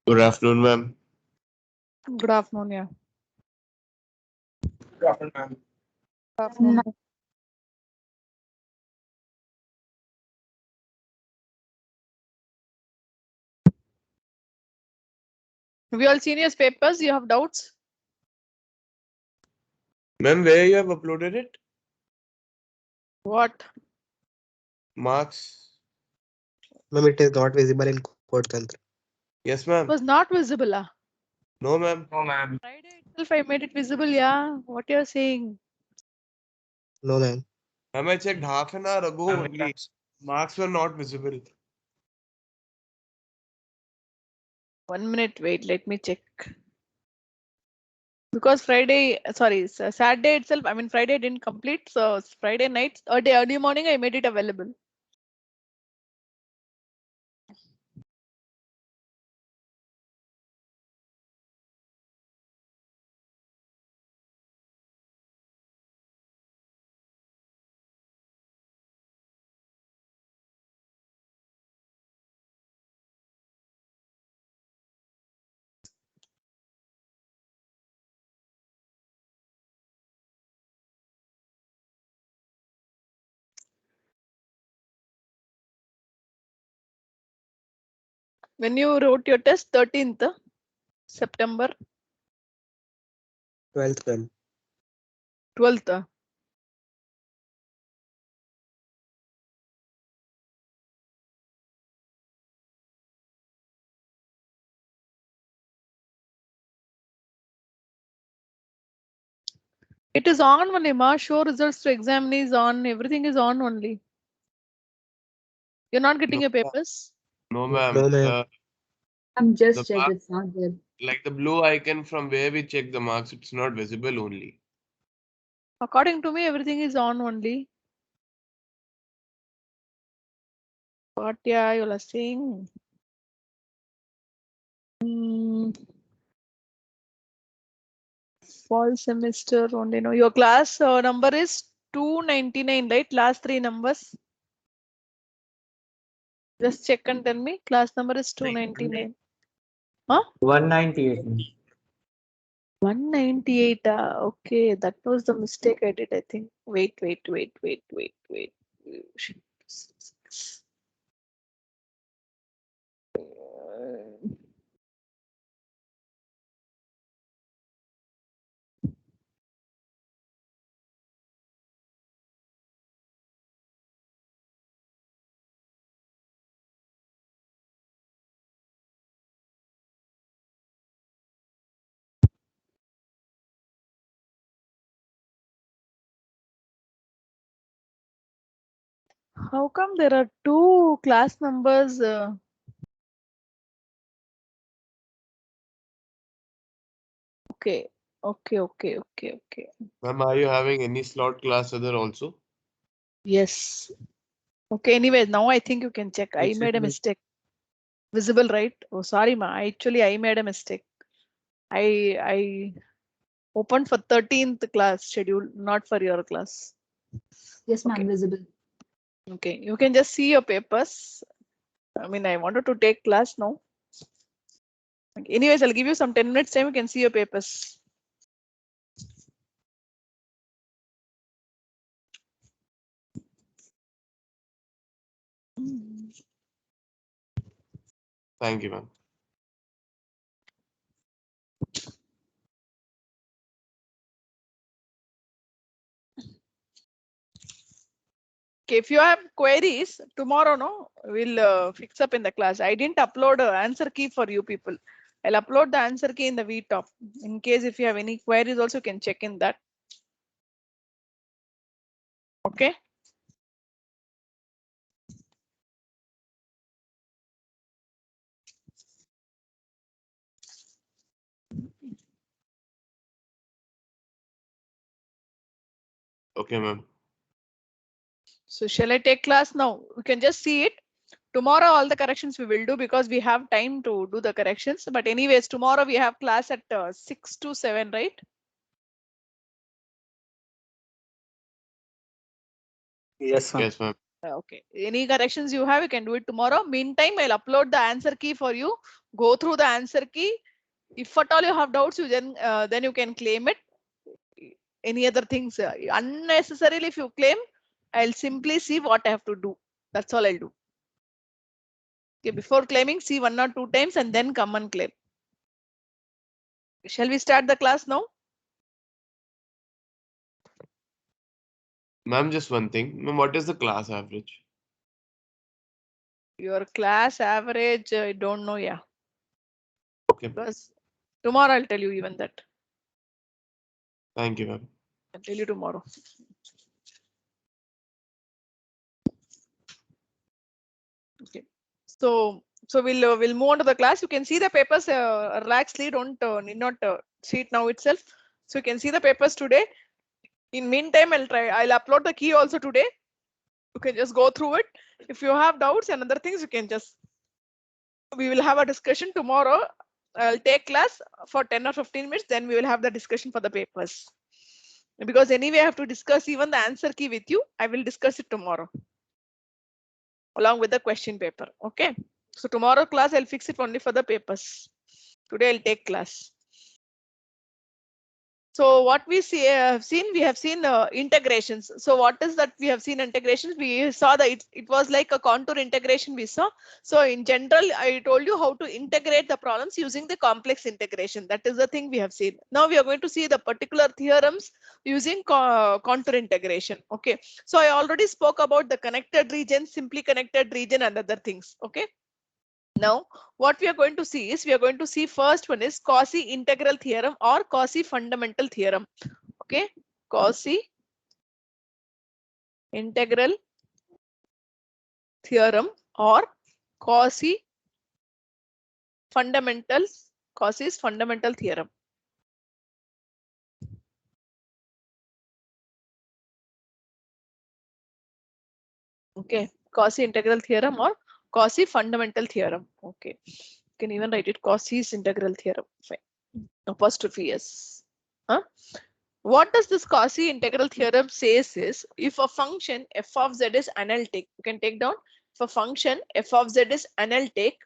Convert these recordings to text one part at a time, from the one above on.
Good afternoon, ma'am. Good afternoon, yeah. Good afternoon, ma'am. Good afternoon. Have you all seen your papers? You have doubts? Ma'am, where you have uploaded it? What? Marks? Ma'am, it is not visible in Code Tantra. Yes, It ma'am. was not visible. Ah. No, ma'am. No, ma'am. Friday itself I made it visible, yeah. What you're saying? No, ma'am. Ma'am, I checked half an hour ago only. Marks were not visible. 1 minute, wait, let me check. Because Friday, sorry, Saturday itself, I mean Friday didn't complete, so Friday night or day early morning I made it available. When you wrote your test, 13th September, 12th, ma'am. 12th. It is on only, ma. Show results to examinees on. Everything is on only. You're not getting No, your papers? no, No, ma'am. ma'am. I'm The just checked, mark, it's not there. like the blue icon from where we check the marks, it's not visible only. According to me, everything is on only. What, yeah, you are saying? Fall semester only. No, your class number is 299, right? Last three numbers. Just check and tell me. Class number is 299. Huh? 198. 198. Okay, that was the mistake I did, I think. Wait. Shit. How come there are two class numbers? Okay. Ma'am, are you having any slot class other also? Yes. Okay, anyways, now I think you can check. I made a mistake. Visible, right? Oh, sorry, ma. Actually, I made a mistake. I opened for 13th class schedule, not for your class. Yes, ma'am, Okay. visible. Okay, you can just see your papers. I mean, I wanted to take class now. Okay. Anyways, I'll give you some 10 minutes time. You can see your papers. Thank you, ma'am. Okay, if you have queries tomorrow, no, we'll fix up in the class. I didn't upload an answer key for you people. I'll upload the answer key in the VTop. In case if you have any queries, also you can check in that. Okay. Okay, ma'am. So shall I take class now? We can just see it. Tomorrow all the corrections we will do because we have time to do the corrections. But anyways, tomorrow we have class at 6 to 7, right? Yes, ma'am. Yes, ma'am. Okay. Any corrections you have, you can do it tomorrow. Meantime, I'll upload the answer key for you. Go through the answer key. If at all you have doubts, you then you can claim it. Any other things unnecessarily, if you claim, I'll simply see what I have to do. That's all I'll do. Okay, before claiming, see 1 or 2 times and then come and claim. Shall we start the class now? Ma'am, just one thing. Ma'am, what is the class average? Your class average, I don't know. Yeah. Okay. Because tomorrow I'll tell you even that. Thank you, ma'am. I'll tell you tomorrow. Okay. So we'll move on to the class. You can see the papers. Relaxedly, don't need not see it now itself. So you can see the papers today. In meantime, I'll upload the key also today. You can just go through it. If you have doubts and other things, you can just. We will have a discussion tomorrow. I'll take class for 10 or 15 minutes. Then we will have the discussion for the papers. Because anyway, I have to discuss even the answer key with you. I will discuss it tomorrow along with the question paper. Okay. So tomorrow class, I'll fix it only for the papers. Today I'll take class. So what we see, we have seen integrations. So what is that we have seen integrations? We saw that it was like a contour integration we saw. So in general, I told you how to integrate the problems using the complex integration. That is the thing we have seen. Now we are going to see the particular theorems using contour integration. Okay. So I already spoke about the connected region, simply connected region and other things. Okay. Now, what we are going to see is we are going to see first one is Cauchy integral theorem or Cauchy fundamental theorem. Okay, Cauchy integral theorem or Cauchy's fundamental theorem. Okay, Cauchy integral theorem or Cauchy fundamental theorem. Okay, you can even write it Cauchy's integral theorem. Fine. Apostrophe S. Huh? What does this Cauchy integral theorem says is if a function f of z is analytic, you can take down if a function f of z is analytic.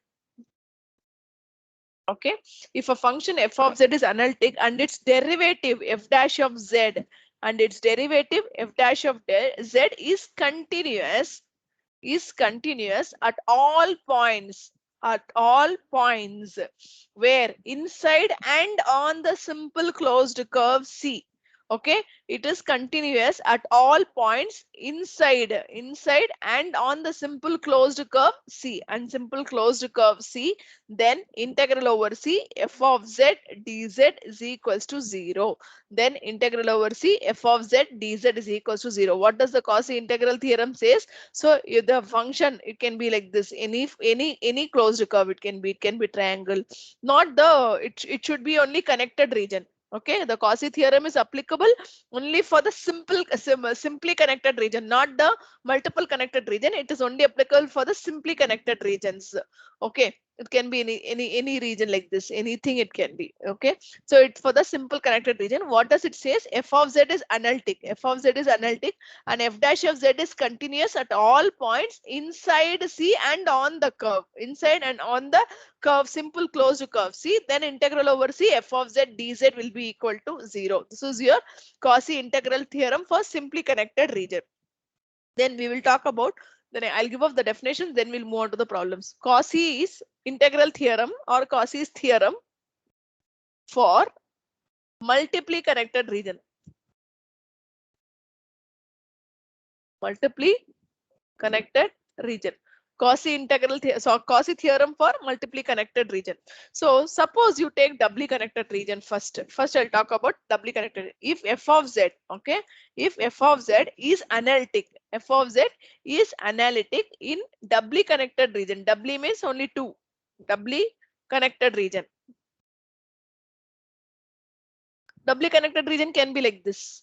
Okay, if a function f of z is analytic and its derivative f dash of z and its derivative f dash of z is continuous at all points where inside and on the simple closed curve C. Okay, it is continuous at all points inside and on the simple closed curve C and simple closed curve C, then integral over C f of z dz is equals to 0. Then integral over C f of z dz is equals to 0. What does the Cauchy integral theorem says? So if the function, it can be like this, any closed curve, it can be triangle, not the it should be only connected region. Okay, the Cauchy theorem is applicable only for the simply connected region, not the multiple connected region. It is only applicable for the simply connected regions. Okay, it can be any region like this, anything it can be. Okay, so it's for the simple connected region. What does it says? F of z is analytic. F of z is analytic and f dash of z is continuous at all points inside C and on the curve, inside and on the curve, simple closed curve C. Then integral over C f of z dz will be equal to 0. This is your Cauchy integral theorem for simply connected region. Then we will talk about, then I'll give up the definitions, then we'll move on to the problems. Cauchy's integral theorem or Cauchy's theorem for multiply connected region. Multiply connected region. Cauchy integral Cauchy theorem for multiply connected region. So suppose you take doubly connected region first. First I'll talk about doubly connected. If f of z, okay, if f of z is analytic, f of z is analytic in doubly connected region. Doubly means only two. Doubly connected region. Doubly connected region can be like this.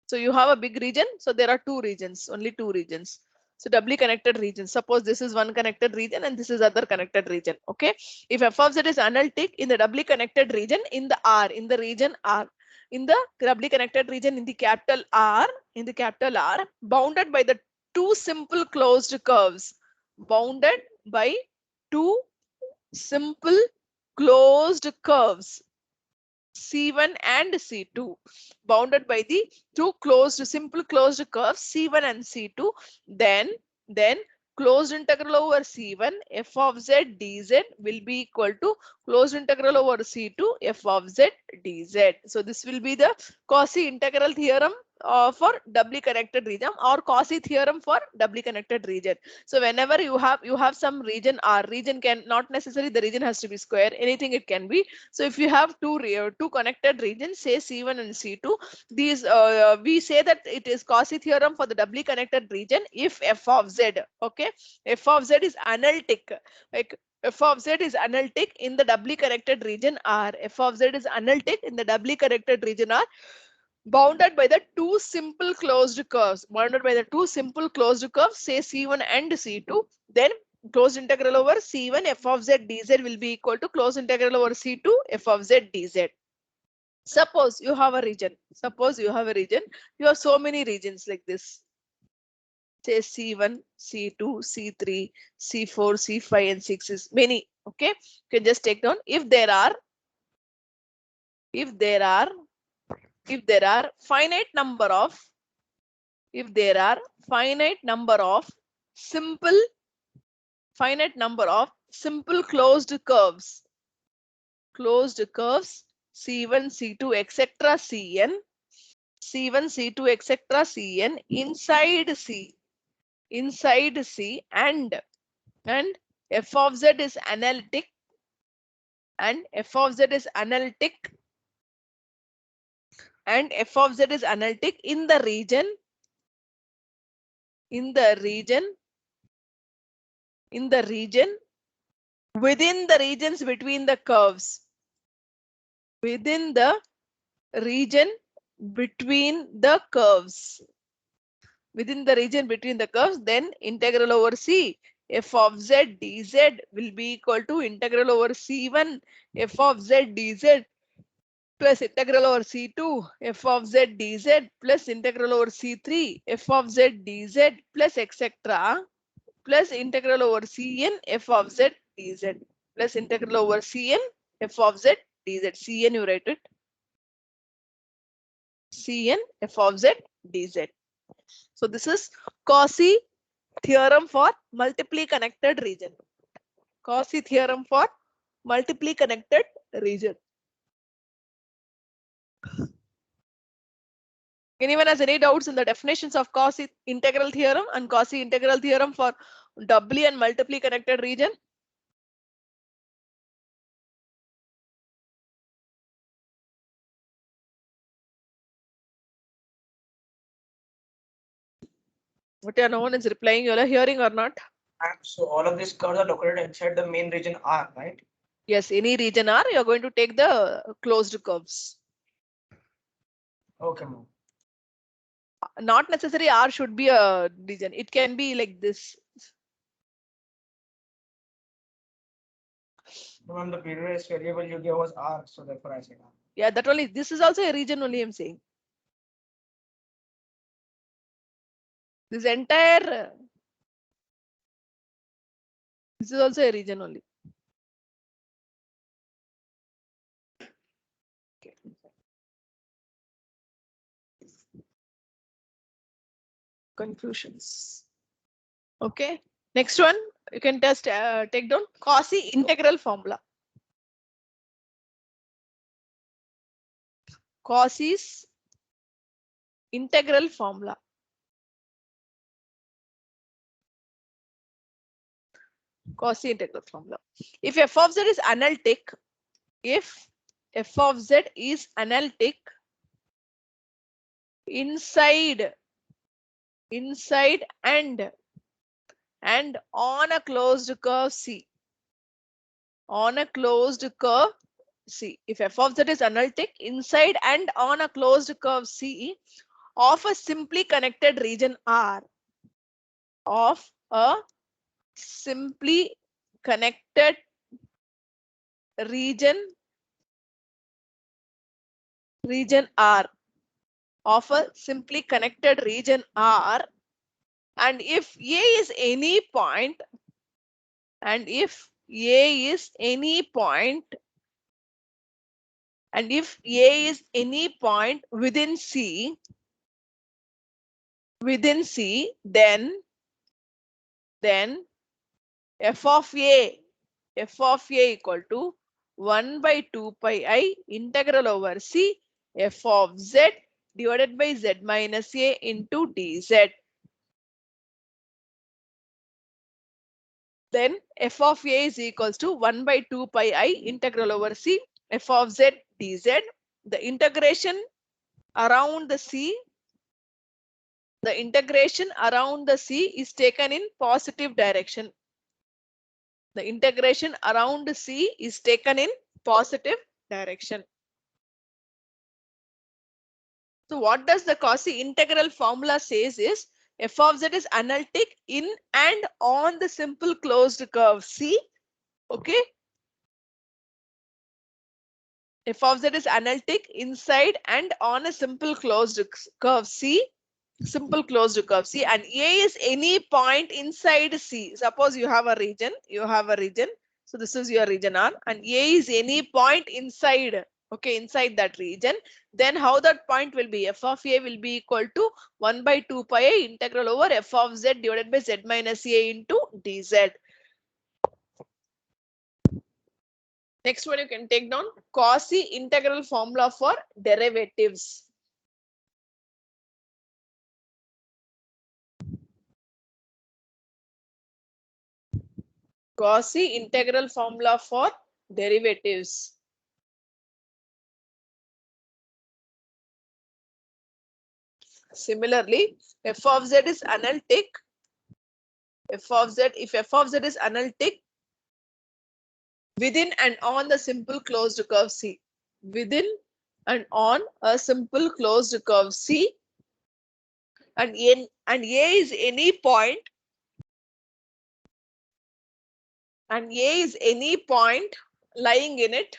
So you have a big region. So there are two regions, only two regions. So doubly connected region. Suppose this is one connected region and this is other connected region. Okay. If f of z is analytic in the doubly connected region in the R, in the region R, in the doubly connected region in the capital R, in the capital R, bounded by the two simple closed curves, bounded by two simple closed curves, C1 and C2, bounded by the two simple closed curves C1 and C2, then closed integral over C1 f of z dz will be equal to closed integral over C2 f of z dz. So this will be the Cauchy integral theorem for doubly connected region, or Cauchy theorem for doubly connected region. So whenever you have some region R, region can not necessarily the region has to be square, anything it can be. So if you have two connected regions, say C1 and C2, these we say that it is Cauchy theorem for the doubly connected region if f of z, okay, f of z is analytic, like f of z is analytic in the doubly connected region R. F of z is analytic in the doubly connected region R, bounded by the two simple closed curves, say C1 and C2, then closed integral over C1 f of z dz will be equal to closed integral over C2 f of z dz. Suppose you have a region, you have so many regions like this, say C1, C2, C3, C4, C5 and 6 is many, okay. You can just take down if there are finite number of simple closed curves, C1, C2, etc. Cn, C1, C2, etc. Cn inside C and f of z is analytic, and f of z is analytic in the region within the regions between the curves, then integral over C f of z dz will be equal to integral over C1 f of z dz plus integral over C2 f of z dz plus integral over C3 f of z dz plus etc. plus integral over Cn f of z dz plus integral over Cn f of z dz. Cn you write it. Cn f of z dz. So this is Cauchy theorem for multiply connected region. Cauchy theorem for multiply connected region. Anyone has any doubts in the definitions of Cauchy integral theorem and Cauchy integral theorem for doubly and multiply connected region? What, no one is replying. You are hearing or not? So all of these curves are located inside the main region R, right? Yes, any region R, you are going to take the closed curves. Okay, ma'am. Not necessarily R should be a region. It can be like this. Ma'am, the previous variable you gave was R, so therefore I said R. Yeah, that only. This is also a region only, I'm saying. This entire. This is also a region only. Okay. Conclusions. Okay. Next one, you can just take down Cauchy integral formula. Cauchy's integral formula. Cauchy integral formula. If f of z is analytic, inside and on a closed curve C. If f of z is analytic inside and on a closed curve C of a simply connected region R, of a simply connected region R of a simply connected region R, and if A is any point, and if A is any point, and if A is any point within C, then f of A equal to 1 by 2 pi I integral over C f of Z divided by Z minus A into dz. Then f of A is equals to 1 by 2 pi I integral over C f of Z dz. The integration around the C is taken in positive direction. The integration around C is taken in positive direction. So what does the Cauchy integral formula says is f of Z is analytic in and on the simple closed curve C. Okay. F of Z is analytic inside and on a simple closed curve C. Simple closed curve C, and A is any point inside C. Suppose you have a region. So this is your region R, and A is any point inside. Okay, inside that region. Then how that point will be? F of A will be equal to 1 by 2 pi A integral over f of Z divided by Z minus A into dz. Next one you can take down Cauchy integral formula for derivatives. Cauchy integral formula for derivatives. Similarly, f of Z is analytic. If f of Z is analytic within and on the simple closed curve C. Within and on a simple closed curve C, and A is any point, and A is any point lying in it.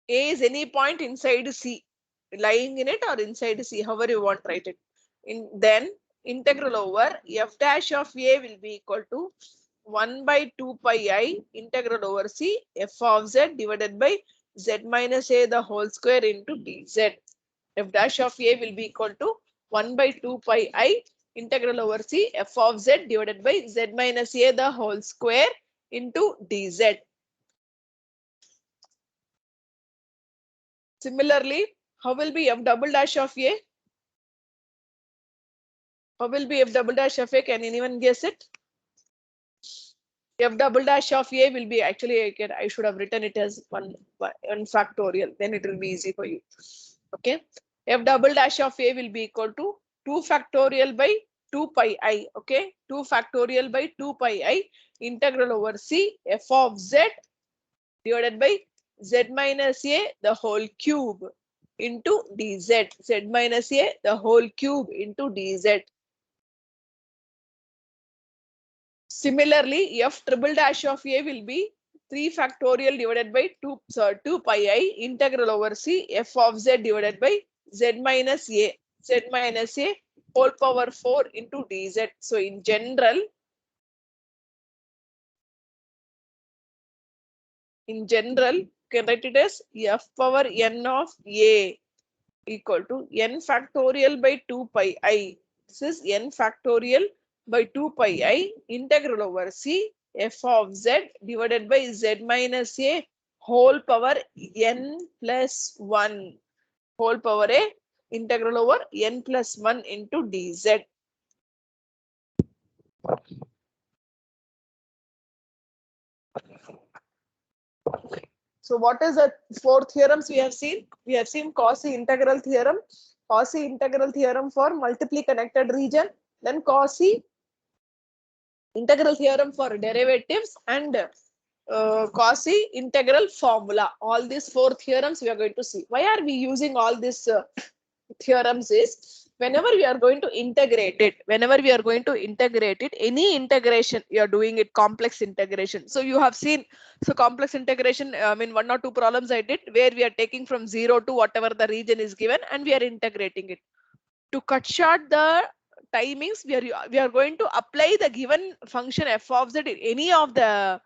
A is any point inside C, lying in it or inside C, however you want to write it. Then integral over f dash of A will be equal to 1 by 2 pi I integral over C f of Z divided by Z minus A the whole square into dz. F dash of A will be equal to 1 by 2 pi I integral over C f of Z divided by Z minus A the whole square into dz. Similarly, how will be f double dash of A? How will be f double dash of A? Can anyone guess it? F double dash of A will be actually, I should have written it as 1 factorial, then it will be easy for you. Okay. F double dash of A will be equal to 2 factorial by 2 pi I. Okay. 2 factorial by 2 pi I integral over C f of Z divided by Z minus A the whole cube into dz. Z minus A the whole cube into dz. Similarly, f triple dash of A will be 3 factorial divided by 2 pi I integral over C f of Z divided by Z minus A whole power 4 into dz. So in general, you can write it as f power n of A equal to n factorial by 2 pi I. This is n factorial by 2 pi I integral over C f of Z divided by Z minus A whole power n plus 1 whole power A integral over n plus 1 into dz. So what is the 4 theorems we have seen? We have seen Cauchy integral theorem for multiply connected region, then Cauchy integral theorem for derivatives, and Cauchy integral formula. All these 4 theorems we are going to see. Why are we using all these theorems is whenever we are going to integrate it, any integration, you are doing it complex integration. So you have seen, so complex integration, I mean 1 or 2 problems I did where we are taking from 0 to whatever the region is given and we are integrating it. To cut short the timings, we are going to apply the given function f of z in any of the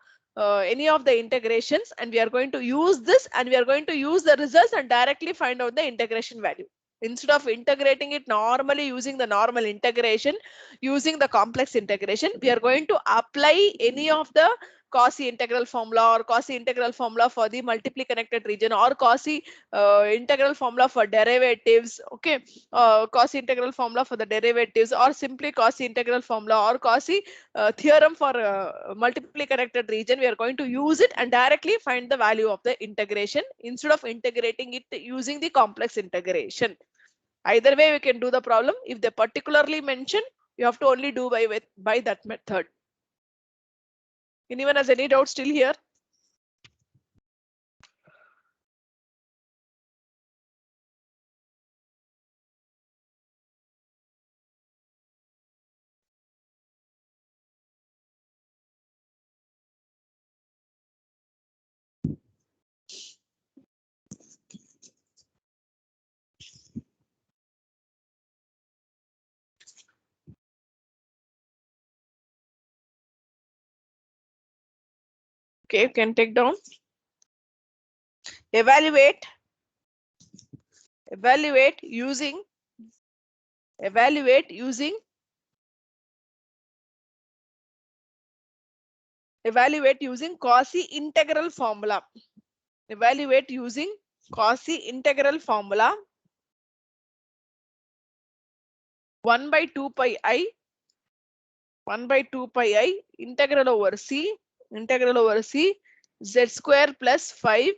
integrations, and we are going to use this, and we are going to use the results and directly find out the integration value. Instead of integrating it normally using the normal integration, using the complex integration, we are going to apply any of the Cauchy integral formula or Cauchy integral formula for the multiply connected region, or Cauchy integral formula for derivatives. Okay, Cauchy integral formula for the derivatives, or simply Cauchy integral formula, or Cauchy theorem for multiply connected region. We are going to use it and directly find the value of the integration instead of integrating it using the complex integration. Either way we can do the problem. If they particularly mention, you have to only do by that method. Anyone has any doubt still here? Okay, you can take down. Evaluate using Cauchy integral formula. Evaluate using Cauchy integral formula 1 by 2 pi I integral over c z square plus 5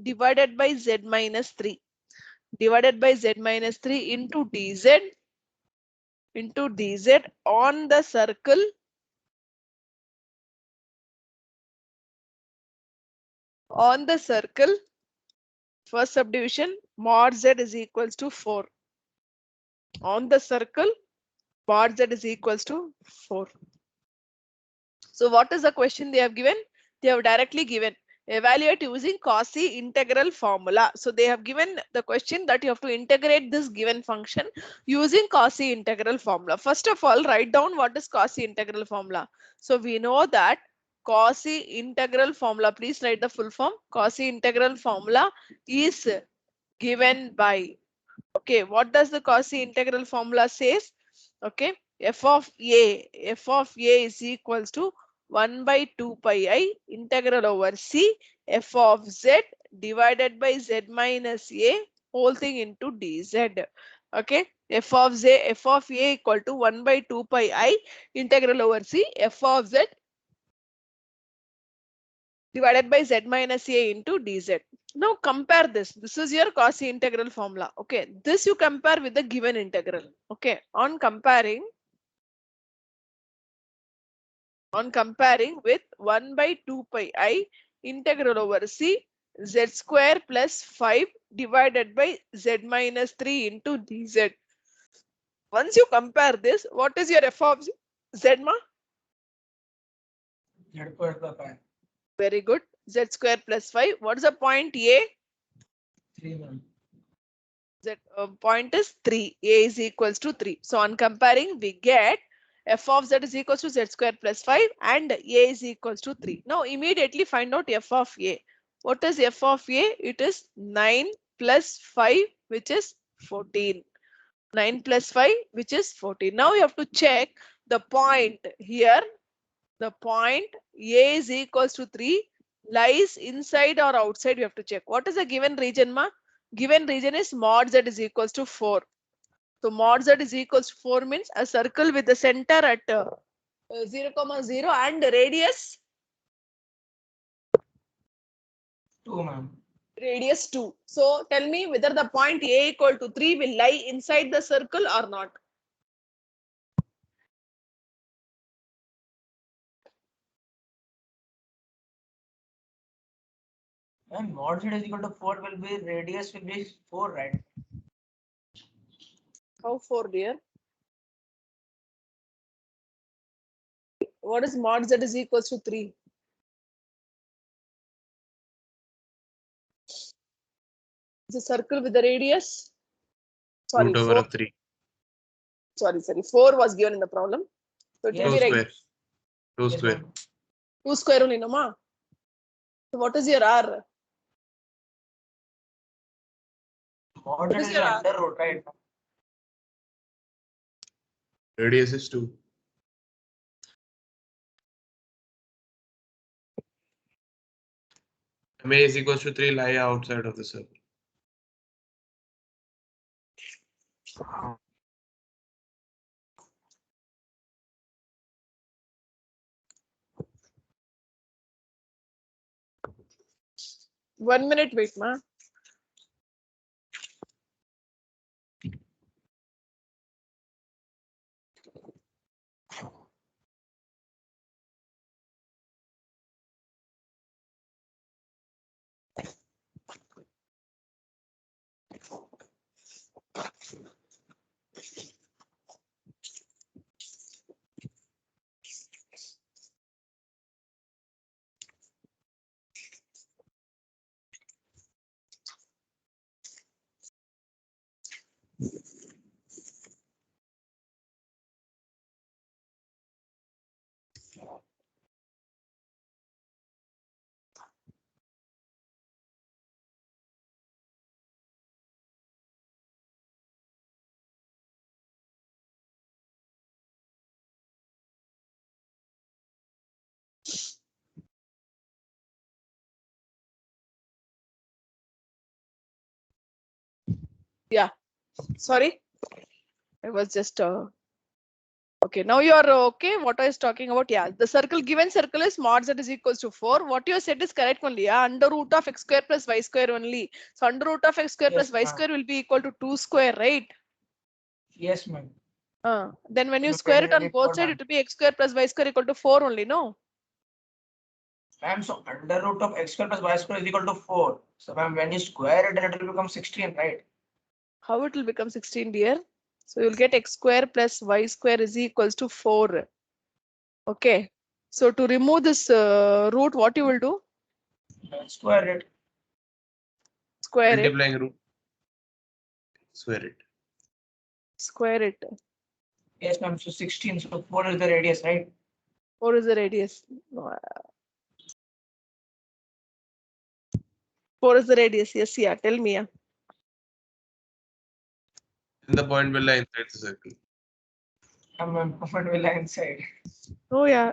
divided by z minus 3 into dz on the circle first subdivision mod z is equals to 4. On the circle mod z is equals to 4. So what is the question they have given? They have directly given evaluate using Cauchy integral formula. So they have given the question that you have to integrate this given function using Cauchy integral formula. First of all, write down what is Cauchy integral formula. So we know that Cauchy integral formula, please write the full form. Cauchy integral formula is given by, okay, what does the Cauchy integral formula says? Okay, f of a is equals to 1 by 2 pi I integral over c f of z divided by z minus a whole thing into dz. Okay, f of a equal to 1 by 2 pi I integral over c f of z divided by z minus a into dz. Now compare this. This is your Cauchy integral formula. Okay, this you compare with the given integral. Okay, on comparing with 1 by 2 pi I integral over c z square plus 5 divided by z minus 3 into dz. Once you compare this, what is your f of z ma? Z square plus 5. Very good. Z square plus 5. What is the point a? 3, ma'am. Z point is 3. A is equals to 3. So on comparing, we get f of z is equals to z square plus 5 and a is equals to 3. Now immediately find out f of a. What is f of a? It is 9 plus 5, which is 14. 9 plus 5, which is 14. Now you have to check the point here. The point a is equals to 3 lies inside or outside. You have to check. What is the given region, ma? Given region is mod z is equals to 4. So mod z is equals to 4 means a circle with the center at 0, 0 and radius 2, ma'am. Radius 2. So tell me whether the point a equal to 3 will lie inside the circle or not. And mod z is equal to 4 will be radius will be 4, right? How 4, dear? What is mod z is equals to 3? It's a circle with the radius. Sorry, Root over 4. of 3. Sorry. 4 was given in the problem. So it will Yes, be Two right. square. 2 Yes, square. ma'am. 2 square only, no ma? So what is your R? Mod is is your the R? under root, right? Radius is 2. MA is equals to 3 lie outside of the circle. One minute, wait, ma. Yeah. Sorry. I was just okay. Now you are okay. What I was talking about? Yeah. The circle, given circle is mod z is equals to 4. What you said is correct only. Yeah. Under root of x square plus y square only. So under root of x square plus Yes, y ma'am. square will be equal to 2 square, right? Yes, ma'am. Then when you Look square at it on it, both four, sides, ma'am. it will be x square plus y square equal to 4 only, no? Ma'am, so under root of x square plus y square is equal to 4. So ma'am, when you square it, then it will become 16, right? How it will become 16, dear? So you'll get x square plus y square is equals to 4. Okay. So to remove this root, what you will do? Square it. Square it. Multiplying root. Square it. Square it. Yes, ma'am. So 16. So 4 is the radius, right? 4 is the radius. No, 4 is the radius. Yes, yeah. Tell me. Yeah. And the point will lie inside the circle. Ma'am, point will lie inside. Oh, yeah.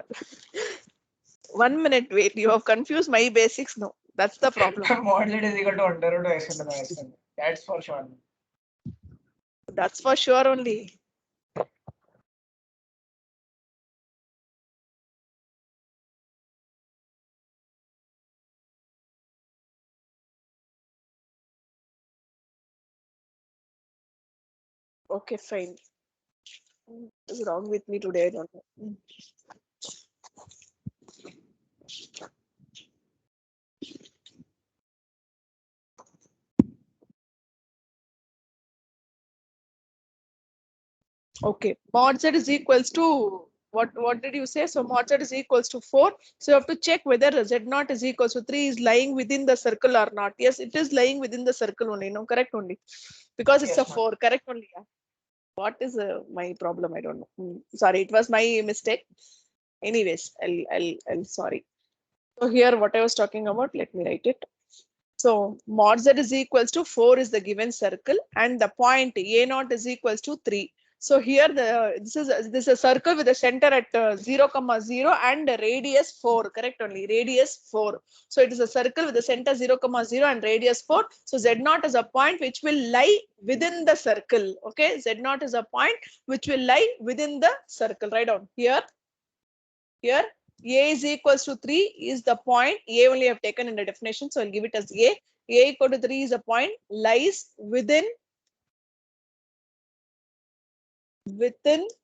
1 minute. Wait. You have confused my basics. No, that's the problem. Mod z is equal to under root of x square plus y square. That's for sure. That's for sure only. Okay, fine. What's wrong with me today? I don't know. Okay, mod z is equals to what did you say? So mod z is equals to 4. So you have to check whether z naught is equals to 3 is lying within the circle or not. Yes, it is lying within the circle only. No, correct only. Because it's Yes, a ma'am. 4, correct only. Yeah. What is my problem? I don't know. Sorry, it was my mistake. Anyways, I'll sorry. So here what I was talking about, let me write it. So mod z is equals to 4 is the given circle and the point a naught is equals to 3. So here this is a circle with a center at 0, 0 and a radius 4, correct only, radius 4. So it is a circle with a center 0, 0 and radius 4. So z naught is a point which will lie within the circle. Okay, z naught is a point which will lie within the circle. Write down here. Here a is equals to 3 is the point. A only I have taken in the definition, so I'll give it as a. A equal to 3 is a point lies within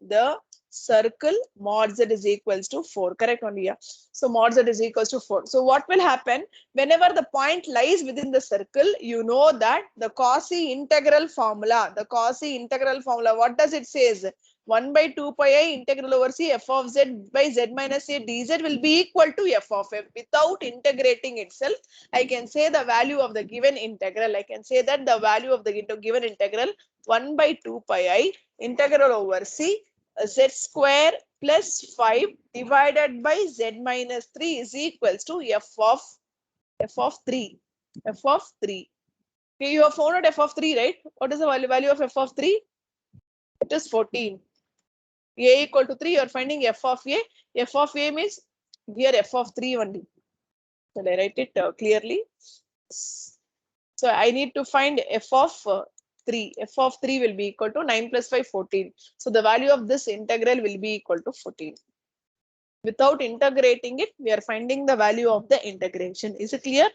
the circle mod z is equals to 4. Correct only, yeah. So mod z is equals to 4. So what will happen whenever the point lies within the circle? You know that the Cauchy integral formula, what does it says? 1 by 2 pi I integral over c f of z by z minus a dz will be equal to f of f. Without integrating itself, I can say the value of the given integral. I can say that the value of the given integral 1 by 2 pi I integral over c z square plus 5 divided by z minus 3 is equals to f of 3. Okay, you have found out f of 3, right? What is the value of f of 3? It is 14. A equal to 3, you are finding f of a. F of a means here f of 3 only. Shall I write it clearly? So I need to find f of 3. F of 3 will be equal to 9 plus 5, 14. So the value of this integral will be equal to 14. Without integrating it, we are finding the value of the integration. Is it clear?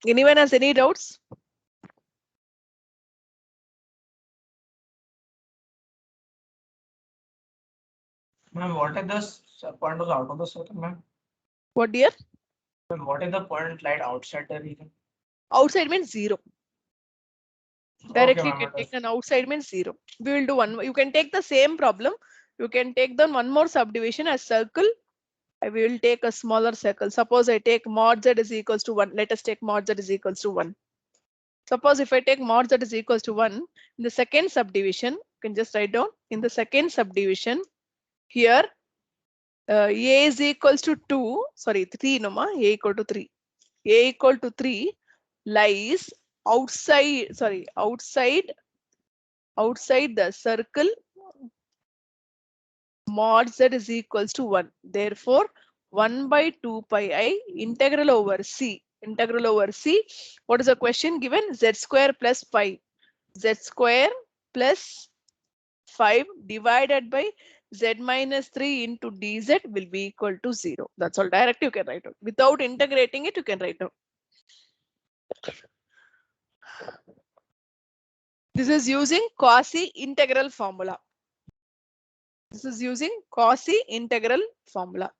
Anyone has any doubts? Ma'am, what is the point was out of the circle, ma'am? What dear? Ma'am, what is the point light outside the region? Outside means 0. Directly ma'am, you can take an outside means 0. We will do one. You can take the same problem. You can take the one more subdivision as circle. I will take a smaller circle. Suppose I take mod z is equals to 1. Let us take mod z is equals to 1. Suppose if I take mod z is equals to 1, in the second subdivision, you can just write down in the second subdivision here, a is equals to 2, sorry, 3, no ma, a equal to 3. A equal to 3 lies outside the circle mod z is equals to 1. Therefore, 1 by 2 pi I integral over c. What is the question given? Z square plus 5. Z square plus 5 divided by z minus 3 into dz will be equal to 0. That's all. Directly you can write down. Without integrating it, you can write down. This is using Cauchy integral formula. This is using Cauchy integral formula.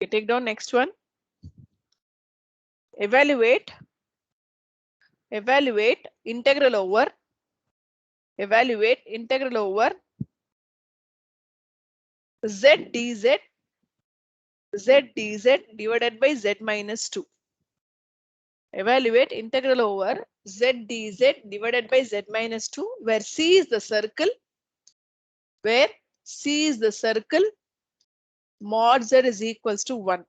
Okay, take down next one. Evaluate integral over z dz divided by z minus 2. Evaluate integral over z dz divided by z minus 2, where c is the circle, mod z is equals to 1.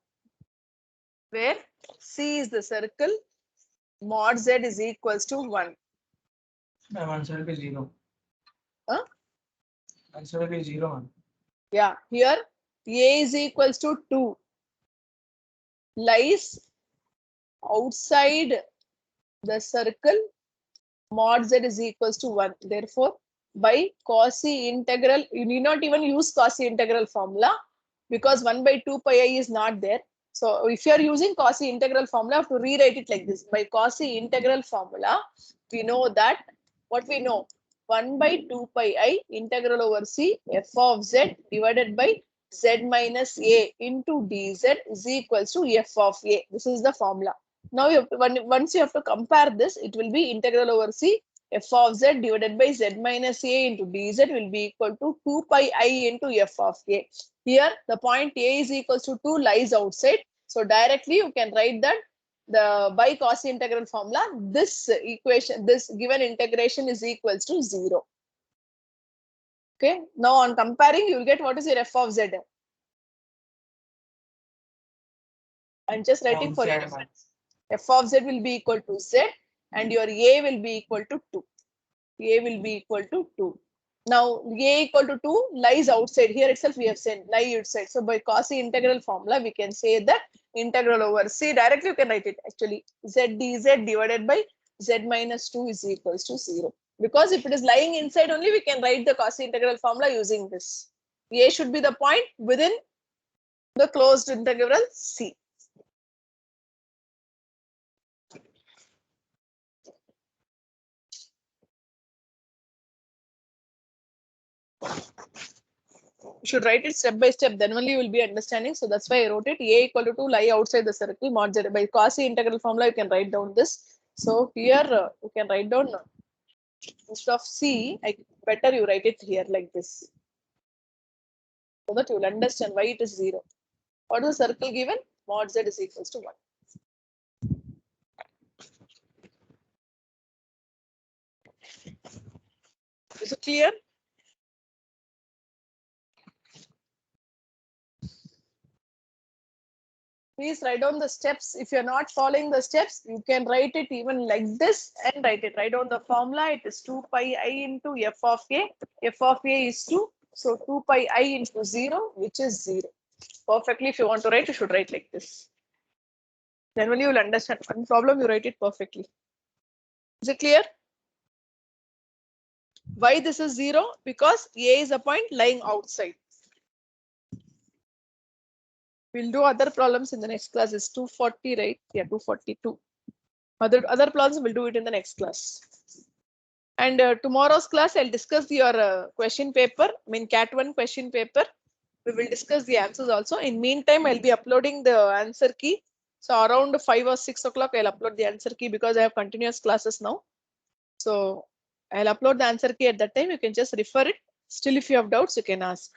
Where c is the circle, mod z is equals to 1. Ma'am, answer will be 0. Huh? Answer will be 0, ma'am. Yeah, here a is equals to 2 lies outside the circle, mod z is equals to 1. Therefore, by Cauchy integral, you need not even use Cauchy integral formula because 1 by 2 pi I is not there. So if you are using Cauchy integral formula, you have to rewrite it like this. By Cauchy integral formula, we know that what we know, 1 by 2 pi I integral over c f of z divided by z minus a into dz is equals to f of a. This is the formula. Now you have to, once you have to compare this, it will be integral over c f of z divided by z minus a into dz will be equal to 2 pi I into f of a. Here the point a is equals to 2 lies outside. So directly you can write that the by Cauchy integral formula, this equation, this given integration is equals to 0. Okay, now on comparing, you will get what is your f of z. I'm just writing for your reference. F of z will be equal to z and your a will be equal to 2. A will be equal to 2. Now a equal to 2 lies outside. Here itself we have said lie outside. So by Cauchy integral formula, we can say that integral over c, directly you can write it actually, z dz divided by z minus 2 is equals to 0. Because if it is lying inside only, we can write the Cauchy integral formula using this. A should be the point within the closed integral C. You should write it step by step, then only you will be understanding. So that's why I wrote it. A equal to 2 lie outside the circle mod z. By Cauchy integral formula, you can write down this. So here you can write down instead of C, better you write it here like this, so that you will understand why it is 0. What is the circle given? Mod z is equals to 1. Is it clear? Please write down the steps. If you're not following the steps, you can write it even like this and write it. Write down the formula. It is 2 pi I into f of a. F of a is 2. So 2 pi I into 0, which is 0. Perfectly, if you want to write, you should write like this. Then only you will understand. One problem, you write it perfectly. Is it clear? Why this is 0? Because A is a point lying outside. We'll do other problems in the next class. It's 240, right? Yeah, 242. Other problems we'll do it in the next class. And tomorrow's class, I'll discuss your question paper. I mean, Cat 1 question paper. We will discuss the answers also. In meantime, I'll be uploading the answer key. So around 5 or 6 o'clock, I'll upload the answer key because I have continuous classes now. So I'll upload the answer key at that time. You can just refer it. Still, if you have doubts, you can ask.